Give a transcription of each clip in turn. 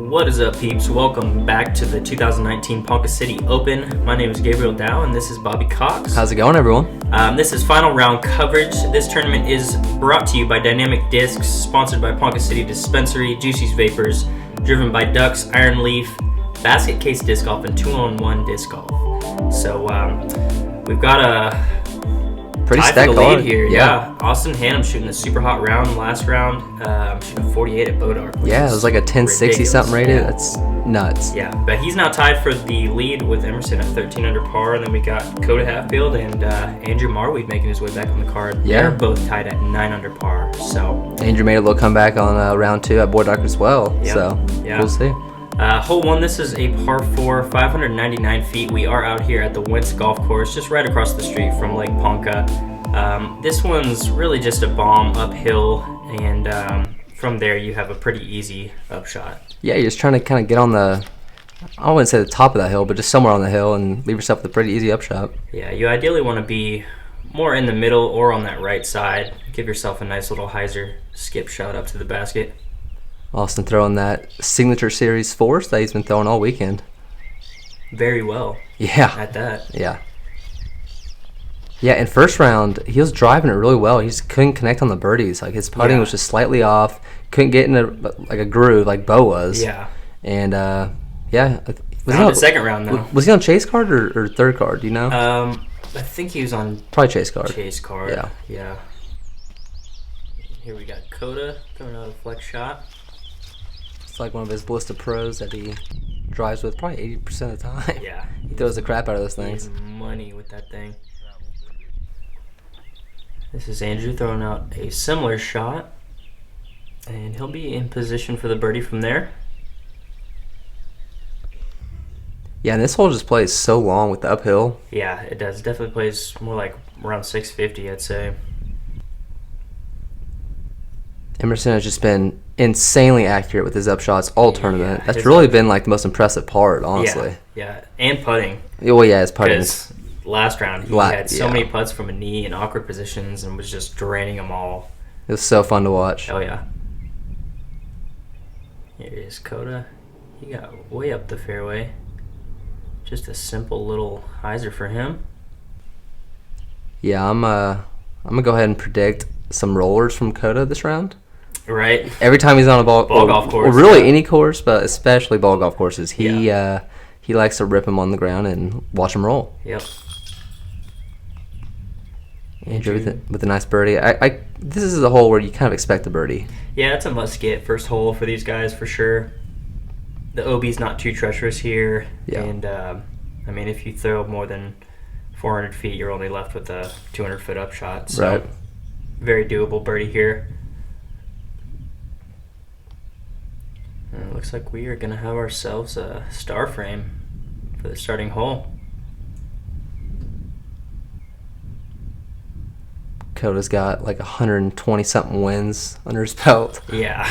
What is up, peeps? Welcome back to the 2019 Ponca City Open. My name is Gabriel Dow, and this is Bobby Cox. How's it going, everyone? This is final round coverage. This tournament is brought to you by Dynamic Discs, sponsored by Ponca City Dispensary, Juicy's Vapors, driven by Ducks, Iron Leaf, Basket Case Disc Golf, and 2-on-1 Disc Golf. So we've got a pretty tie stacked for the lead card here. Yeah. Austin Hannum shooting a super hot round last round. Shooting 48 at Bodark. Yeah, it was like a 1060 something rated. Yeah. That's nuts. Yeah, but he's now tied for the lead with Emerson at 13 under par, and then we got Coda Hatfield and Andrew Marwede making his way back on the card. Yeah. They're both tied at 9 under par. So Andrew made a little comeback on round 2 at Bodark as well. Yeah. So we'll see. Hole 1, this is a par 4, 599 feet. We are out here at the Wentz Golf Course, just right across the street from Lake Ponca. This one's really just a bomb uphill, and from there you have a pretty easy upshot. Yeah, you're just trying to kind of get on the, I wouldn't say the top of that hill, but just somewhere on the hill and leave yourself with a pretty easy upshot. Yeah, you ideally want to be more in the middle or on that right side. Give yourself a nice little hyzer skip shot up to the basket. Austin throwing that signature series force that he's been throwing all weekend. Very well. Yeah. At that. Yeah. Yeah, in first round, he was driving it really well. He just couldn't connect on the birdies. Like, his putting was just slightly off. Couldn't get in a groove like Bo was. Yeah. And, Was he second round, though. Was he on chase card or third card? Do you know? I think he was on... Probably chase card. Chase card. Yeah. Here we got Coda throwing out a flex shot. It's like one of his Ballista Pros that he drives with probably 80% of the time. Yeah. He throws the crap out of those things. He's money with that thing. This is Andrew throwing out a similar shot, and he'll be in position for the birdie from there. Yeah, and this hole just plays so long with the uphill. Yeah, it does. Definitely plays more like around 650, I'd say. Emerson has just been insanely accurate with his upshots all tournament. Yeah, That's really been like the most impressive part, honestly. Yeah, and putting. Well, yeah, his putting. Because last round he had so many putts from a knee in awkward positions and was just draining them all. It was so fun to watch. Oh, yeah. Here is Coda. He got way up the fairway. Just a simple little hyzer for him. Yeah, I'm gonna go ahead and predict some rollers from Coda this round. Right. Every time he's on a ball golf course. Or really any course, but especially ball golf courses, he likes to rip him on the ground and watch him roll. Yep. Andrew with a nice birdie. This is a hole where you kind of expect a birdie. Yeah, it's a must-get first hole for these guys for sure. The OB's not too treacherous here. Yeah. And, I mean, if you throw more than 400 feet, you're only left with a 200-foot upshot. So right. Very doable birdie here. And it looks like we are going to have ourselves a star frame for the starting hole. Coda's got like 120-something wins under his belt. Yeah.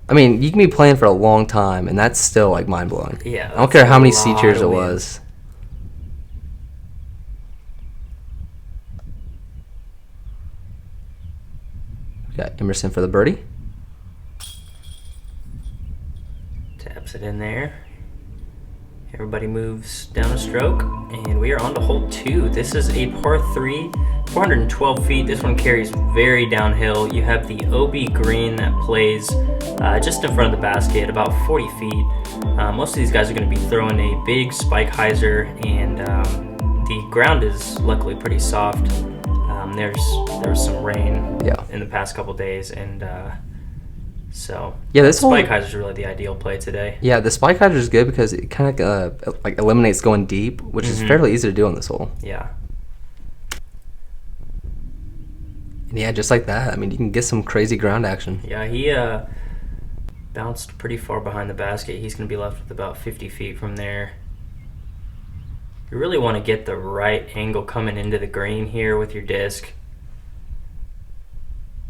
I mean, you can be playing for a long time, and that's still like mind-blowing. Yeah. I don't care how many C-tiers it was. We got Emerson for the birdie. Taps it in there. Everybody moves down a stroke, and we are on to hole 2. This is a par 3, 412 feet. This one carries very downhill. You have the OB green that plays just in front of the basket, about 40 feet. Most of these guys are going to be throwing a big spike hyzer, and the ground is luckily pretty soft. There was some rain in the past couple days, and so this spike hyzer is really the ideal play today. Yeah, the spike hyzer is good because it kind of like eliminates going deep, which is fairly easy to do on this hole. Yeah. And yeah, just like that. I mean, you can get some crazy ground action. Yeah, he bounced pretty far behind the basket. He's going to be left with about 50 feet from there. You really want to get the right angle coming into the green here with your disc.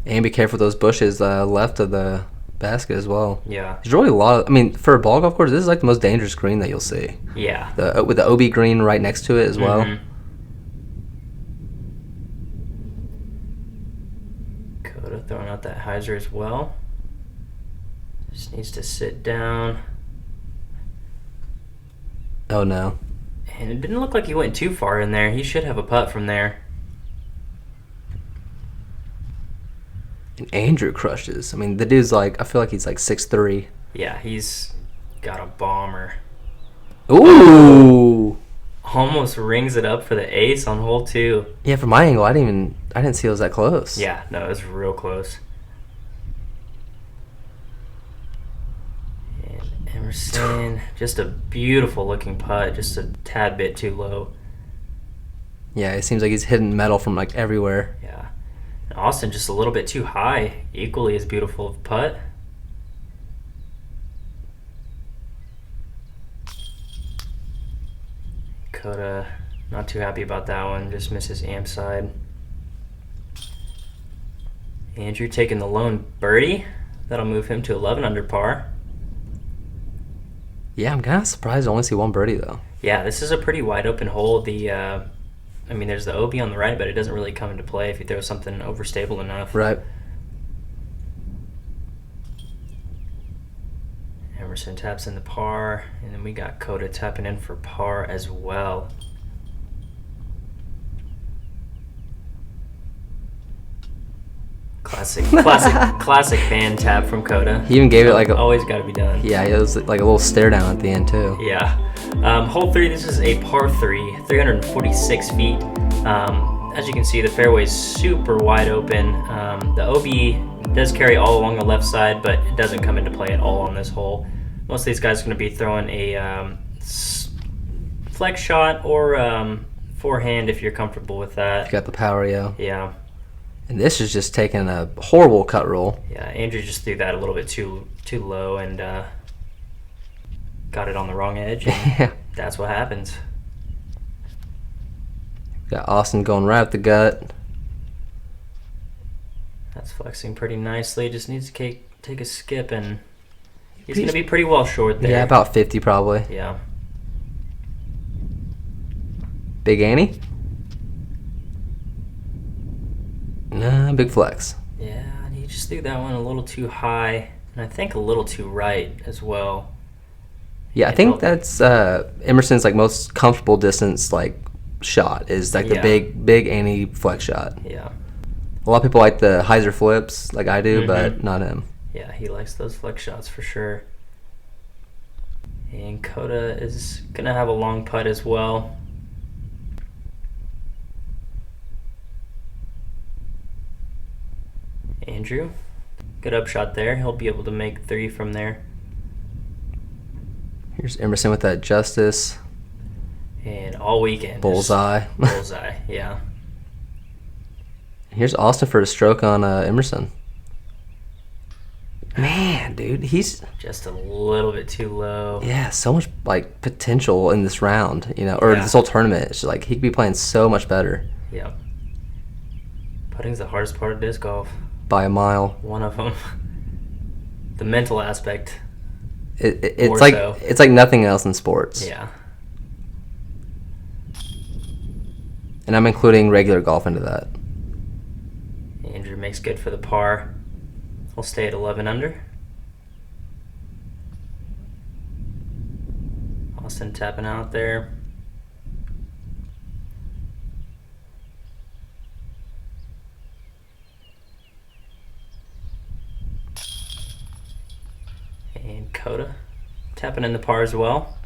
And be careful with those bushes left of the basket as well. Yeah. There's really a lot of, I mean, for a ball golf course, this is like the most dangerous green that you'll see. Yeah. With the OB green right next to it as well. Coda throwing out that hyzer as well. Just Just needs to sit down. Oh no. And it didn't look like he went too far in there. He should have a putt from there. And Andrew crushes. I mean, the dude's like, I feel like he's like 6'3". Yeah, he's got a bomber. Ooh. Almost rings it up for the ace on hole 2. Yeah, from my angle, I didn't see it was that close. Yeah, no, it was real close. And Emerson, just a beautiful looking putt, just a tad bit too low. Yeah, it seems like he's hitting metal from like everywhere. Yeah. And Austin just a little bit too high, equally as beautiful of a putt. Coda, not too happy about that one, just misses amp side. Andrew taking the lone birdie. That'll move him to 11 under par. Yeah, I'm kind of surprised I only see one birdie though. Yeah, this is a pretty wide open hole. I mean, there's the OB on the right, but it doesn't really come into play if you throw something overstable enough. Right. Emerson taps in the par, and then we got Coda tapping in for par as well. Classic band tap from Coda. He even gave it like a... Always got to be done. Yeah, it was like a little stare down at the end too. Yeah. Hole 3, this is a par 3, 346 feet. As you can see, the fairway's super wide open. The OB does carry all along the left side, but it doesn't come into play at all on this hole. Most of these guys are going to be throwing a flex shot or forehand if you're comfortable with that. You got the power, yeah. Yeah. And this is just taking a horrible cut roll. Yeah, Andrew just threw that a little bit too low and got it on the wrong edge. Yeah. That's what happens. Got Austin going right up the gut. That's flexing pretty nicely. Just needs to take a skip, and he's going to be pretty well short there. Yeah, about 50 probably. Yeah. Big Annie? Nah, big flex. Yeah, and he just threw that one a little too high, and I think a little too right as well. Yeah, I think that's Emerson's like most comfortable distance like shot is like the big Annie flex shot. Yeah. A lot of people like the hyzer flips like I do, but not him. Yeah, he likes those flex shots for sure. And Coda is going to have a long putt as well. Andrew, good upshot there. He'll be able to make 3 from there. Here's Emerson with that justice. And all weekend. Bullseye. Bullseye, yeah. Here's Austin for a stroke on Emerson. Man, dude, he's just a little bit too low. Yeah, so much like potential in this round, or this whole tournament. It's just, like he could be playing so much better. Yeah. Putting's the hardest part of disc golf. By a mile. One of them. The mental aspect. It's like nothing else in sports. Yeah. And I'm including regular golf into that. Andrew makes good for the par. We'll stay at 11 under. Austin tapping out there. And Coda tapping in the par as well.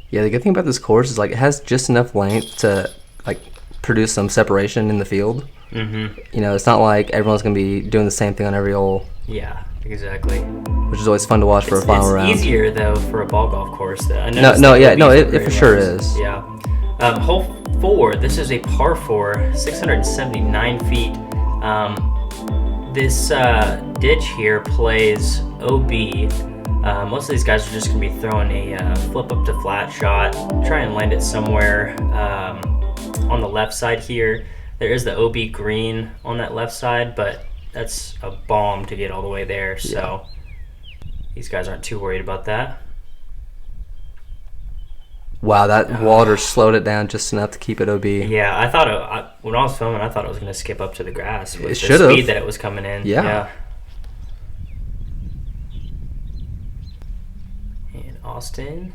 Yeah, the good thing about this course is like it has just enough length to like produce some separation in the field. It's not like everyone's gonna be doing the same thing on every hole. Yeah, exactly. Which is always fun to watch for a final round. It's easier though for a ball golf course. It for sure is. Yeah. Hole 4. This is a par 4, 679 feet. This ditch here plays OB. Most of these guys are just going to be throwing a flip up to flat shot, try and land it somewhere on the left side here. There is the OB green on that left side, but that's a bomb to get all the way there, so these guys aren't too worried about that. Wow, that water slowed it down just enough to keep it OB. Yeah, I thought when I was filming, I thought it was going to skip up to the grass with the should've. speed that it was coming in. Yeah. Austin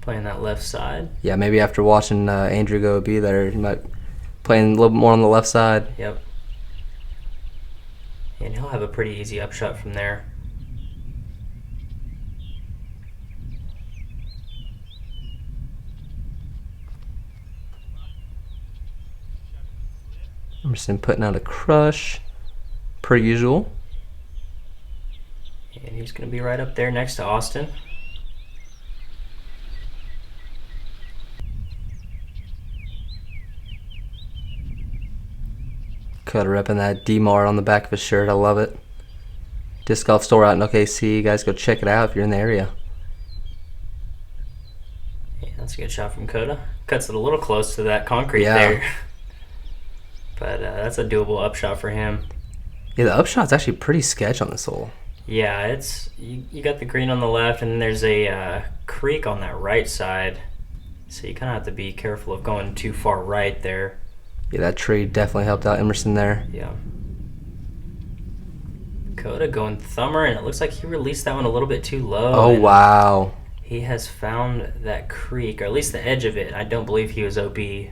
playing that left side. Yeah, maybe after watching Andrew go be there, he might playing a little bit more on the left side. Yep. And he'll have a pretty easy upshot from there. Emerson putting out a crush, per usual. And he's going to be right up there next to Austin. Coda repping that D-Mar on the back of his shirt. I love it. Disc golf store out in OKC. You guys go check it out if you're in the area. Yeah, that's a good shot from Coda. Cuts it a little close to that concrete there. But that's a doable upshot for him. Yeah, the upshot's actually pretty sketch on this hole. Yeah, it's you got the green on the left, and then there's a creek on that right side. So you kind of have to be careful of going too far right there. Yeah, that tree definitely helped out Emerson there. Yeah. Coda going thumber, and it looks like he released that one a little bit too low. Oh, wow. He has found that creek, or at least the edge of it. I don't believe he was OB. It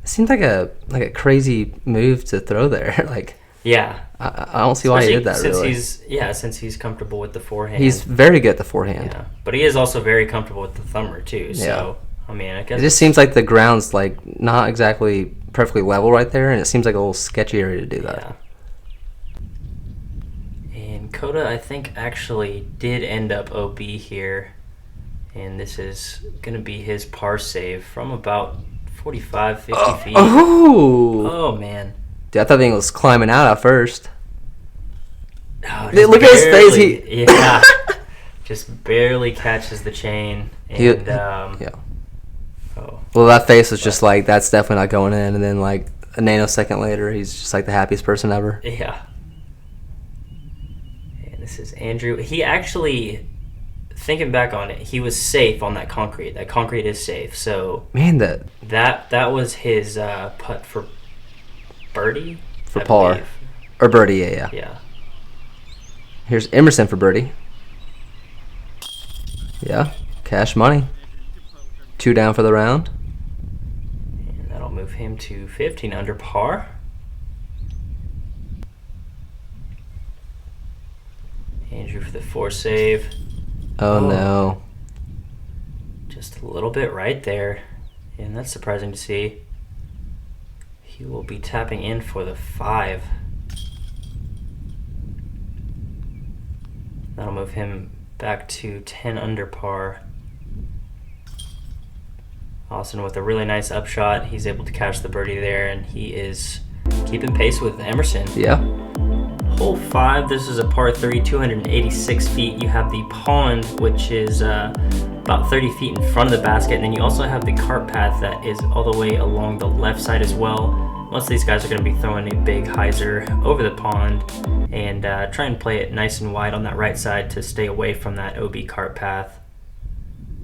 seems like a crazy move to throw there. Yeah. I don't see why he did that, really. Since he's comfortable with the forehand. He's very good at the forehand. Yeah. But he is also very comfortable with the thumber, too. So, I mean, I guess... It just seems like the ground's, not exactly perfectly level right there, and it seems like a little sketchy area to do that. Yeah. And Coda, I think, actually did end up OB here. And this is going to be his par save from about 45, 50 feet. Oh, man. Dude, I thought the thing was climbing out at first. Oh, look at his face. Yeah. Just barely catches the chain. And, Well, that face was just that's definitely not going in. And then, a nanosecond later, he's just the happiest person ever. Yeah. And this is Andrew. He actually, thinking back on it, he was safe on that concrete. That concrete is safe. So, man, that was his putt for birdie? For par. Believe. Or birdie, yeah. Yeah. Here's Emerson for birdie. Yeah, cash money. 2 down for the round. And that'll move him to 15 under par. Andrew for the 4 save. Oh, no. Just a little bit right there. And that's surprising to see. He will be tapping in for the 5. That'll move him back to 10 under par. Austin with a really nice upshot. He's able to catch the birdie there, and he is keeping pace with Emerson. Yeah. Hole 5, this is a par 3, 286 feet. You have the pond, which is about 30 feet in front of the basket, and then you also have the cart path that is all the way along the left side as well. Most of these guys are going to be throwing a big hyzer over the pond and try and play it nice and wide on that right side to stay away from that OB cart path.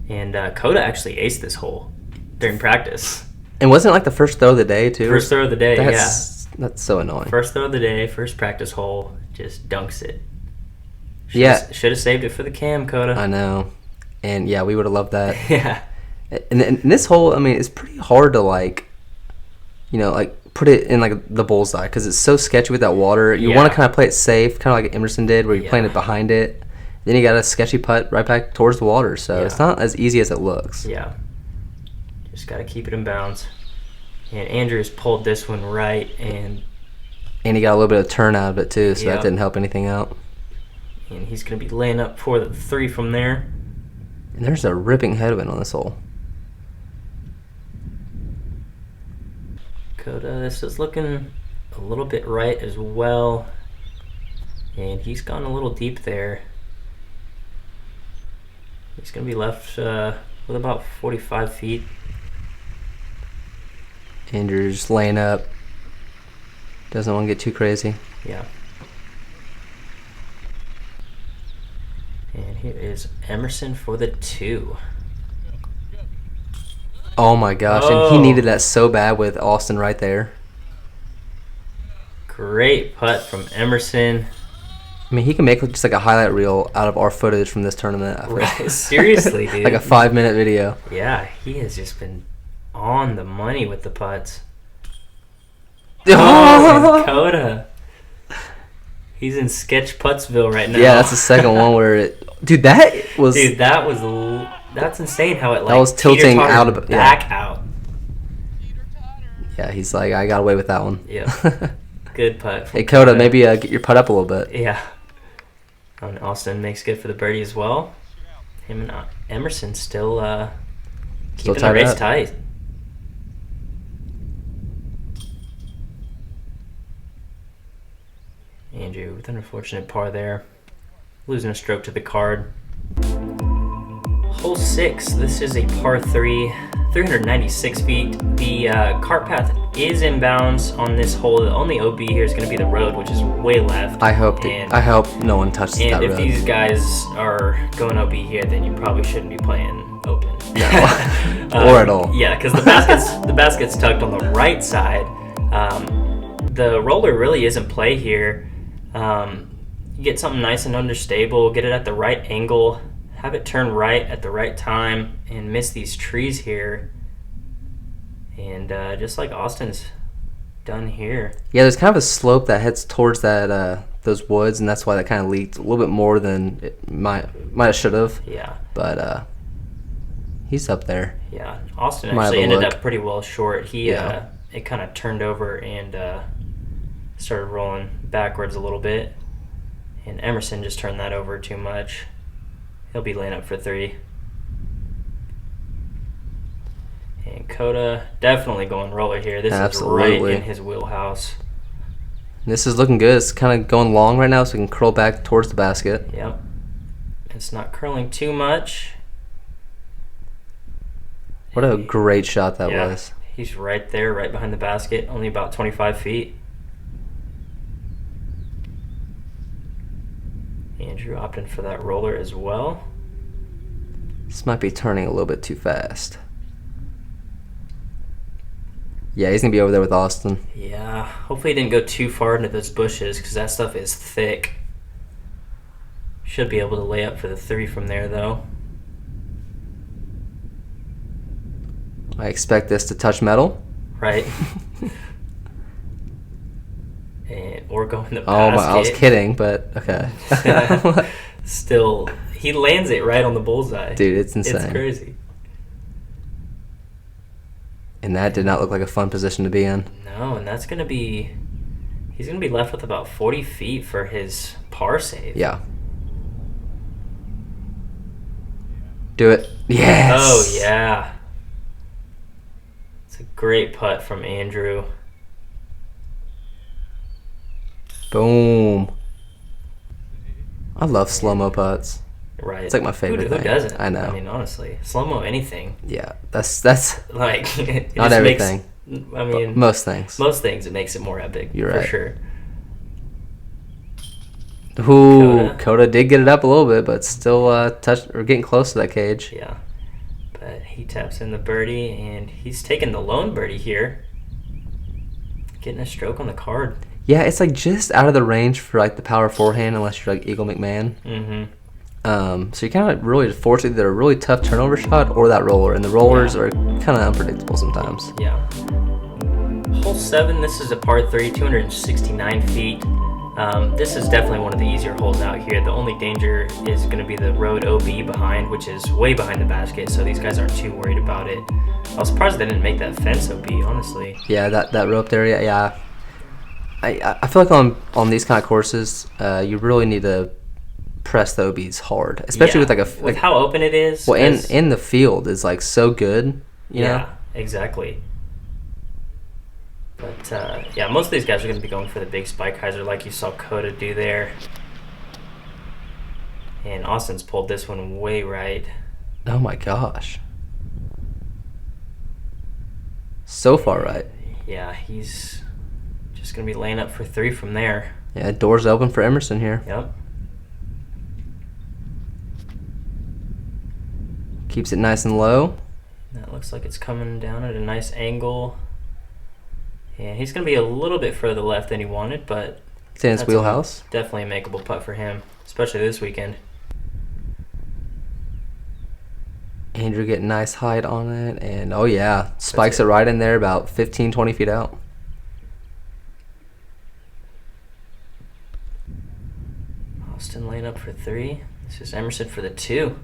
And Coda actually aced this hole during practice. And wasn't it the first throw of the day, too? First throw of the day, That's so annoying. First throw of the day, first practice hole, just dunks it. Should have saved it for the cam, Coda. I know. And, yeah, we would have loved that. Yeah. And this hole, I mean, it's pretty hard to, put it in, the bullseye because it's so sketchy with that water. You want to kind of play it safe, kind of like Emerson did, where you're playing it behind it. Then you got a sketchy putt right back towards the water. So it's not as easy as it looks. Yeah. Just got to keep it in bounds. And Andrews pulled this one right, and he got a little bit of turn out of it too, so that didn't help anything out. And he's going to be laying up for the 3 from there. And there's a ripping headwind on this hole. Coda, this is looking a little bit right as well. And he's gone a little deep there. He's going to be left with about 45 feet. Andrew's laying up. Doesn't want to get too crazy. Yeah. And here is Emerson for the 2. Oh my gosh, and he needed that so bad with Austin right there. Great putt from Emerson. I mean, he can make just like a highlight reel out of our footage from this tournament. I feel. Right. Seriously, dude. Like a 5-minute video. Yeah, he has just been on the money with the putts. Oh, Coda. He's in Sketch Puttsville right now. Yeah, that's the second one where it. Dude, that was. Dude, that's insane how it like. That was tilting out of back out. Yeah, he's like, I got away with that one. Yeah. Good putt. Hey, Coda, maybe get your putt up a little bit. Yeah. And Austin makes good for the birdie as well. Him and Emerson still keeping the race tight. Andrew with an unfortunate par there. Losing a stroke to the card. Hole 6. This is a par 3. 396 feet. The cart path is inbounds on this hole. The only OB here is going to be the road, which is way left. I hope no one touches that road. And if these guys are going OB here, then you probably shouldn't be playing open. No. Or at all. Yeah, because the basket's tucked on the right side. The roller really isn't play here. You get something nice and understable, get it at the right angle, have it turn right at the right time, and miss these trees here. And just like Austin's done here. Yeah, there's kind of a slope that heads towards that those woods, and that's why that kind of leaked a little bit more than it might have should have. Yeah. But he's up there. Yeah, Austin actually ended up pretty well short. It kind of turned over and started rolling backwards a little bit. And Emerson just turned that over too much. He'll be laying up for 3. And Coda definitely going roller here. This is right in his wheelhouse. This is looking good. It's kind of going long right now, so we can curl back towards the basket. Yep. It's not curling too much. What a great shot that was. He's right there, right behind the basket, only about 25 feet. Andrew opting for that roller as well. This might be turning a little bit too fast. Yeah, he's going to be over there with Austin. Yeah, hopefully he didn't go too far into those bushes because that stuff is thick. Should be able to lay up for the 3 from there, though. I expect this to touch metal. Right. Or go in the basket. Oh, I was kidding, but okay. Still, he lands it right on the bullseye. Dude, it's insane. It's crazy. And that did not look like a fun position to be in. No, and that's going to be... He's going to be left with about 40 feet for his par save. Yeah. Do it. Yes! Oh, yeah. It's a great putt from Andrew. Boom. I love slow-mo putts. Right. It's like my favorite thing. Who doesn't? I know. I mean, honestly, slow-mo anything. Yeah, that's like it not everything. Most things. Most things, it makes it more epic. You're for right. Sure. Ooh, Coda did get it up a little bit, but still getting close to that cage. Yeah. But he taps in the birdie, and he's taking the lone birdie here. Getting a stroke on the card. Yeah, it's like just out of the range for like the power forehand, unless you're like Eagle McMahon. Mm-hmm. So you kind of really force either a really tough turnover shot or that roller, and the rollers are kind of unpredictable sometimes. Yeah. Hole 7. This is a par 3, 269 feet. This is definitely one of the easier holes out here. The only danger is going to be the road OB behind, which is way behind the basket, so these guys aren't too worried about it. I was surprised they didn't make that fence OB, honestly. Yeah, that rope area, yeah. I feel like on these kind of courses, you really need to press the OBs hard, especially with with how open it is. Well, in the field is like so good, you know? Exactly. But most of these guys are going to be going for the big spike hyzer, like you saw Coda do there. And Austin's pulled this one way right. Oh my gosh. So far right. Yeah, he's just going to be laying up for 3 from there. Yeah, doors open for Emerson here. Yep. Keeps it nice and low. That looks like it's coming down at a nice angle. And he's going to be a little bit further left than he wanted, but It's in his wheelhouse. Definitely a makeable putt for him, especially this weekend. Andrew getting nice height on it, and oh yeah, spikes it right in there about 15, 20 feet out. Austin laying up for 3. This is Emerson for the 2.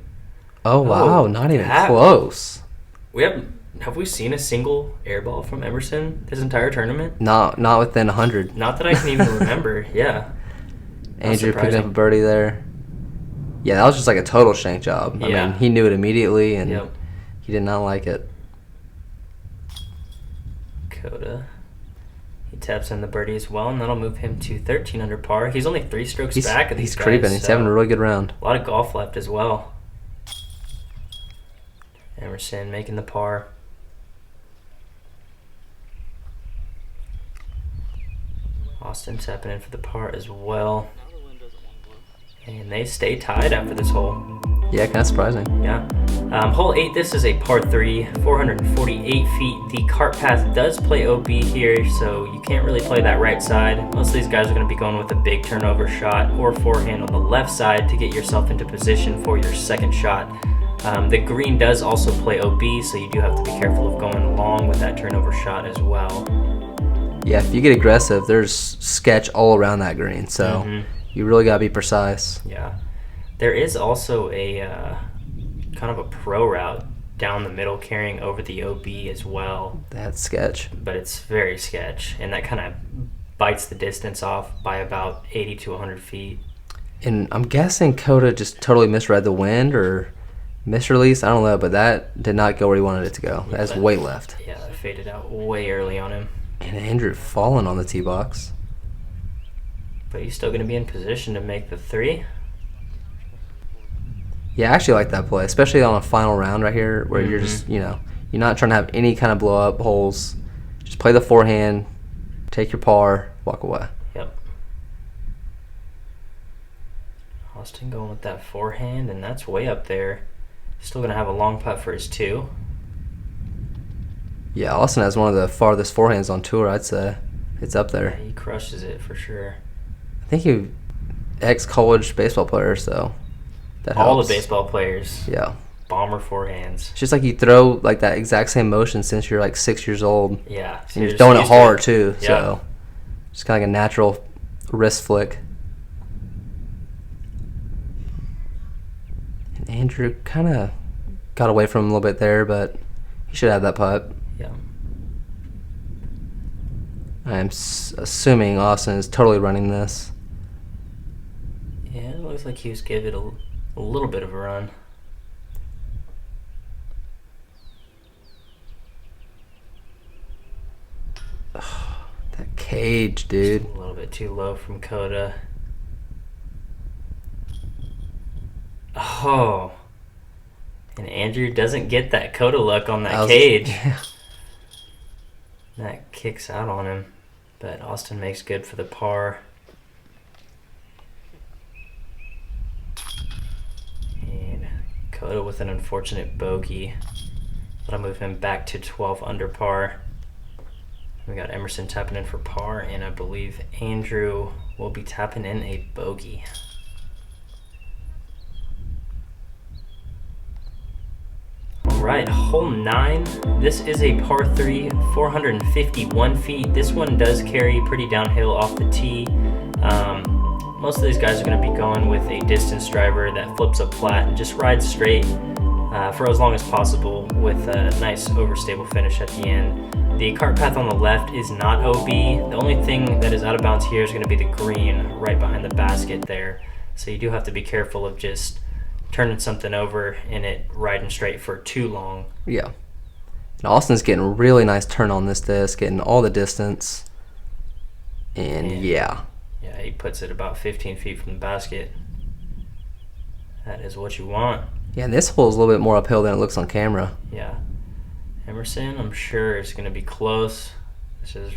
Oh wow, not even close. Have we seen a single air ball from Emerson this entire tournament? Not within 100. Not that I can even remember. Yeah. Andrew picking up a birdie there. Yeah, that was just like a total shank job. I mean, he knew it immediately, and he did not like it. Coda. He taps in the birdie as well, and that'll move him to 13 under par. He's only 3 strokes back of these guys. He's creeping. He's having a really good round. A lot of golf left as well. Emerson making the par. Austin tapping in for the par as well. And they stay tied after this hole. Yeah, kind of surprising. Yeah. Hole 8, this is a par 3, 448 feet. The cart path does play OB here, so you can't really play that right side. Most of these guys are going to be going with a big turnover shot or forehand on the left side to get yourself into position for your second shot. The green does also play OB, so you do have to be careful of going long with that turnover shot as well. Yeah, if you get aggressive, there's sketch all around that green, so you really got to be precise. Yeah. There is also a kind of a pro route down the middle carrying over the OB as well. That's sketch. But it's very sketch, and that kind of bites the distance off by about 80 to 100 feet. And I'm guessing Coda just totally misread the wind or misreleased. I don't know, but that did not go where he wanted it to go. Yeah, That's way left. Yeah, that faded out way early on him. And Andrew falling on the tee box. But he's still going to be in position to make the 3. Yeah, I actually like that play, especially on a final round right here where you're just, you're not trying to have any kind of blow-up holes. Just play the forehand, take your par, walk away. Yep. Austin going with that forehand, and that's way up there. Still going to have a long putt for his 2. Yeah, Austin has one of the farthest forehands on tour, I'd say. It's up there. Yeah, he crushes it for sure. I think he ex-college baseball player, so that helps. All the baseball players. Yeah. Bomber forehands. It's just like you throw like that exact same motion since you're like 6 years old. Yeah. And you're throwing it hard too, so it's kind of like a natural wrist flick. And Andrew kind of got away from him a little bit there, but he should have that putt. Yeah. I'm assuming Austin is totally running this. Yeah, it looks like he was giving it a little bit of a run. That cage, dude. Just a little bit too low from Coda. Oh. And Andrew doesn't get that Coda look on that cage. Yeah. That kicks out on him. But Austin makes good for the par. And Coda with an unfortunate bogey. That'll move him back to 12 under par. We got Emerson tapping in for par, and I believe Andrew will be tapping in a bogey. All right, hole 9. This is a par 3, 451 feet. This one does carry pretty downhill off the tee. Most of these guys are going to be going with a distance driver that flips up flat and just rides straight for as long as possible with a nice overstable finish at the end. The cart path on the left is not OB. The only thing that is out of bounds here is going to be the green right behind the basket there. So you do have to be careful of just turning something over and it riding straight for too long. Yeah. And Austin's getting a really nice turn on this disc, getting all the distance. And yeah. Yeah, he puts it about 15 feet from the basket. That is what you want. Yeah, and this hole is a little bit more uphill than it looks on camera. Yeah. Emerson, I'm sure, is going to be close. This is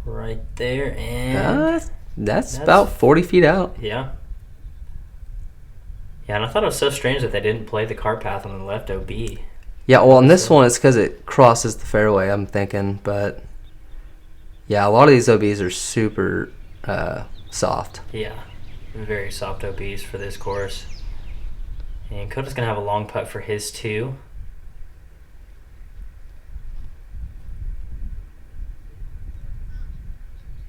right there, and that's about 40 feet out. Yeah. Yeah, and I thought it was so strange that they didn't play the cart path on the left OB. Yeah, well, on this one, it's because it crosses the fairway, I'm thinking, but Yeah, a lot of these OBs are super soft. Yeah, very soft OBs for this course. And Coda's going to have a long putt for his too.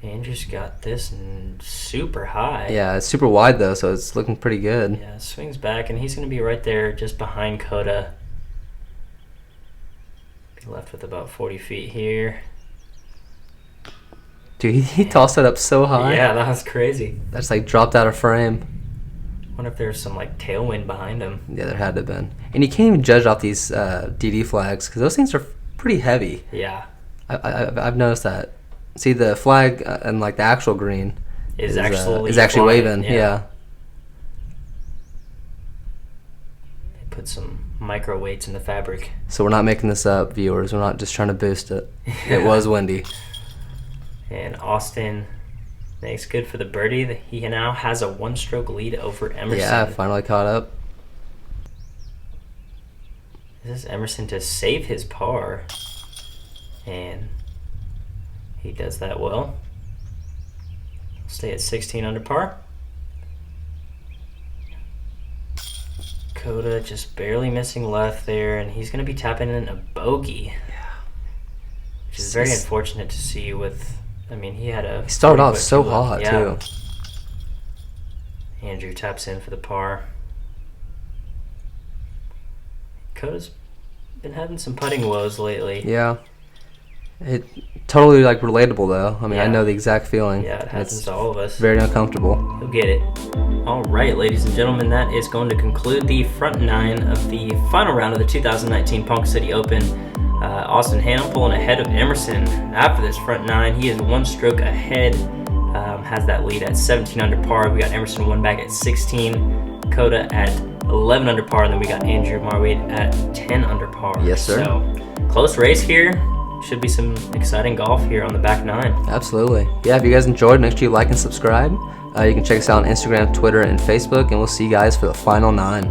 Andrew's got this super high. Yeah, it's super wide though, so it's looking pretty good. Yeah, swings back, and he's going to be right there just behind Coda. Be left with about 40 feet here. Dude, he tossed that up so high. Yeah, that was crazy. That's like dropped out of frame. Wonder if there's some like tailwind behind him. Yeah, there had to have been. And you can't even judge off these DD flags because those things are pretty heavy. Yeah. I've noticed that. See, the flag and like the actual green is actually waving. Yeah. They put some micro weights in the fabric. So we're not making this up, viewers. We're not just trying to boost it. It was windy. And Austin makes good for the birdie. He now has a one-stroke lead over Emerson. Yeah, finally caught up. This is Emerson to save his par. And he does that well. Stay at 16 under par. Coda just barely missing left there, and he's going to be tapping in a bogey. Yeah. Which is very unfortunate to see with, I mean, he started off so hot, too. Andrew taps in for the par. Coda's been having some putting woes lately. Yeah. It totally like relatable though. I mean, I know the exact feeling. Yeah, it happens to all of us. Very uncomfortable. You'll get it. All right, ladies and gentlemen, that is going to conclude the front nine of the final round of the 2019 Ponca City Open. Austin Hannum pulling ahead of Emerson after this front nine. He is one stroke ahead. Has that lead at 17 under par. We got Emerson one back at 16. Coda at 11 under par, and then we got Andrew Marwede at 10 under par. Yes, sir. So close race here. Should be some exciting golf here on the back nine. Absolutely. Yeah, if you guys enjoyed, make sure you like and subscribe. You can check us out on Instagram, Twitter, and Facebook, and we'll see you guys for the final nine.